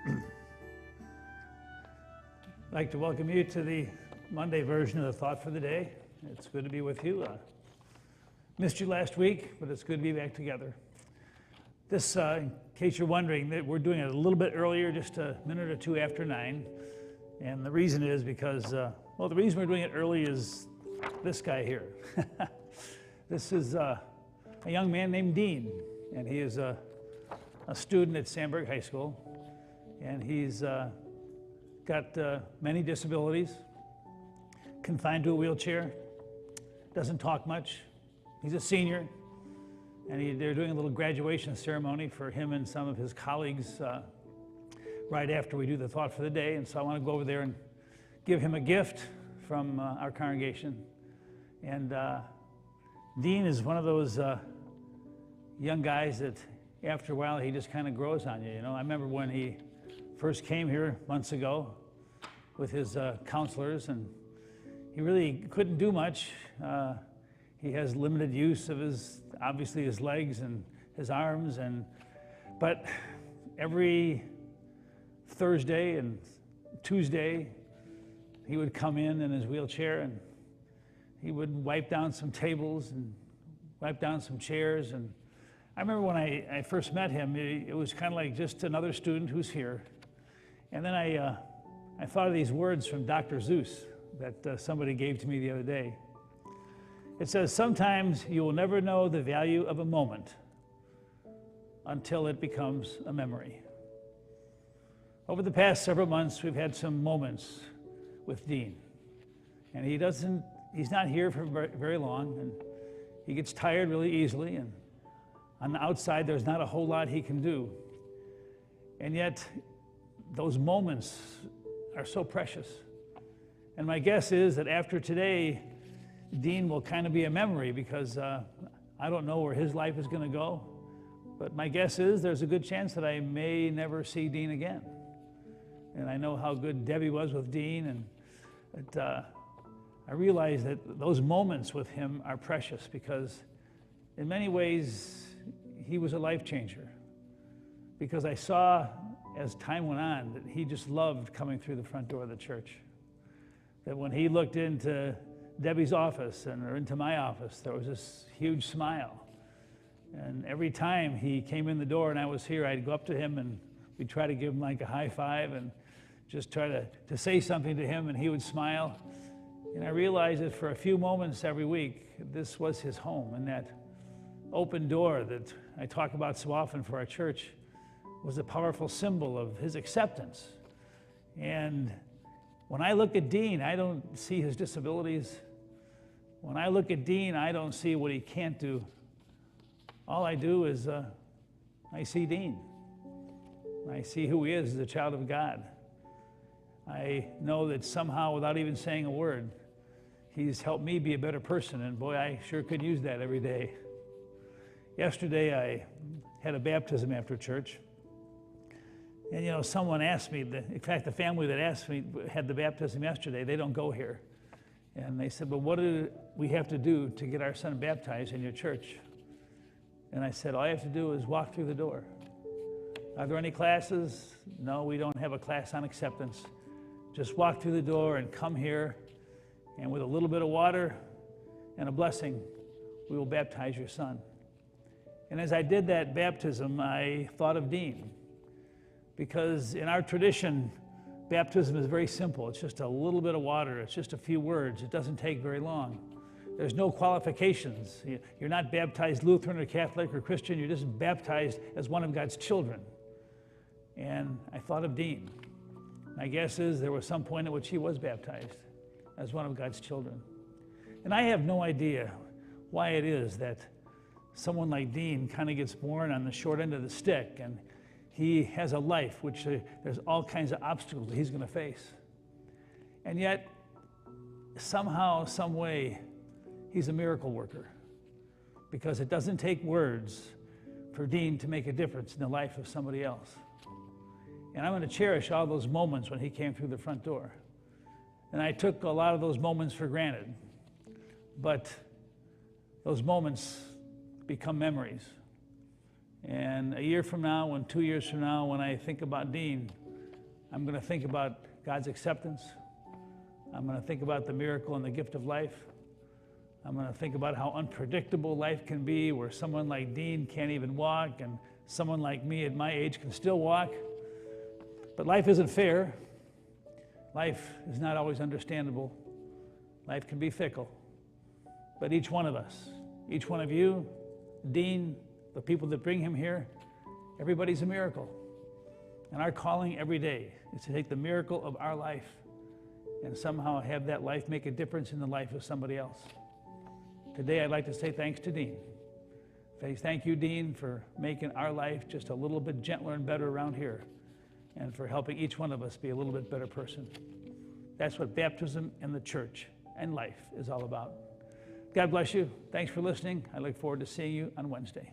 I'd like to welcome you to the Monday version of the Thought for the Day. It's good to be with you. Missed you last week, but it's good to be back together. This, in case you're wondering, that we're doing it a little bit earlier, just a minute or two after 9. And the reason is because, the reason we're doing it early is this guy here. This is a young man named Dean, and he is a student at Sandburg High School, and he's got many disabilities, confined to a wheelchair, doesn't talk much. He's a senior, and they're doing a little graduation ceremony for him and some of his colleagues right after we do the Thought for the Day. And so I want to go over there and give him a gift from our congregation. And Dean is one of those young guys that after a while he just kind of grows on you. You know, I remember when he first came here months ago with his counselors, and he really couldn't do much. He has limited use of obviously his legs and his arms, but every Thursday and Tuesday he would come in his wheelchair, and he would wipe down some tables and wipe down some chairs. And I remember when I first met him, it was kind of like just another student who's here. And then I thought of these words from Dr. Suess that somebody gave to me the other day. It says, "Sometimes you will never know the value of a moment until it becomes a memory." Over the past several months, we've had some moments with Dean. And he's not here for very long, and he gets tired really easily, and on the outside, there's not a whole lot he can do. And yet, those moments are so precious. And my guess is that after today, Dean will kind of be a memory, because I don't know where his life is going to go. But my guess is there's a good chance that I may never see Dean again. And I know how good Debbie was with Dean, and I realize that those moments with him are precious, because in many ways he was a life changer. Because I saw as time went on that he just loved coming through the front door of the church. That when he looked into Debbie's office or into my office, there was this huge smile. And every time he came in the door and I was here, I'd go up to him and we'd try to give him like a high five and just try to say something to him, and he would smile. And I realized that for a few moments every week, this was his home. And that open door that I talk about so often for our church was a powerful symbol of his acceptance. And when I look at Dean, I don't see his disabilities. When I look at Dean, I don't see what he can't do. All I do is I see Dean. I see who he is as a child of God. I know that somehow, without even saying a word, he's helped me be a better person, and boy, I sure could use that every day. Yesterday, I had a baptism after church, and someone asked me, in fact, the family that asked me had the baptism yesterday. They don't go here. And they said, "Well, what do we have to do to get our son baptized in your church?" And I said, "All you have to do is walk through the door." "Are there any classes?" "No, we don't have a class on acceptance. Just walk through the door and come here, and with a little bit of water and a blessing, we will baptize your son." And as I did that baptism, I thought of Dean. Because in our tradition, baptism is very simple. It's just a little bit of water. It's just a few words. It doesn't take very long. There's no qualifications. You're not baptized Lutheran or Catholic or Christian. You're just baptized as one of God's children. And I thought of Dean. My guess is there was some point at which he was baptized as one of God's children. And I have no idea why it is that someone like Dean kind of gets born on the short end of the stick, and he has a life which there's all kinds of obstacles that he's going to face. And yet, somehow, some way, he's a miracle worker, because it doesn't take words for Dean to make a difference in the life of somebody else. And I'm going to cherish all those moments when he came through the front door. And I took a lot of those moments for granted. But those moments become memories. And a year from now, 2 years from now, when I think about Dean, I'm going to think about God's acceptance. I'm going to think about the miracle and the gift of life. I'm going to think about how unpredictable life can be, where someone like Dean can't even walk, and someone like me at my age can still walk. But life isn't fair. Life is not always understandable. Life can be fickle. But each one of us, each one of you, Dean, the people that bring him here, everybody's a miracle. And our calling every day is to take the miracle of our life and somehow have that life make a difference in the life of somebody else. Today, I'd like to say thanks to Dean. Thank you, Dean, for making our life just a little bit gentler and better around here, and for helping each one of us be a little bit better person. That's what baptism and the church and life is all about. God bless you. Thanks for listening. I look forward to seeing you on Wednesday.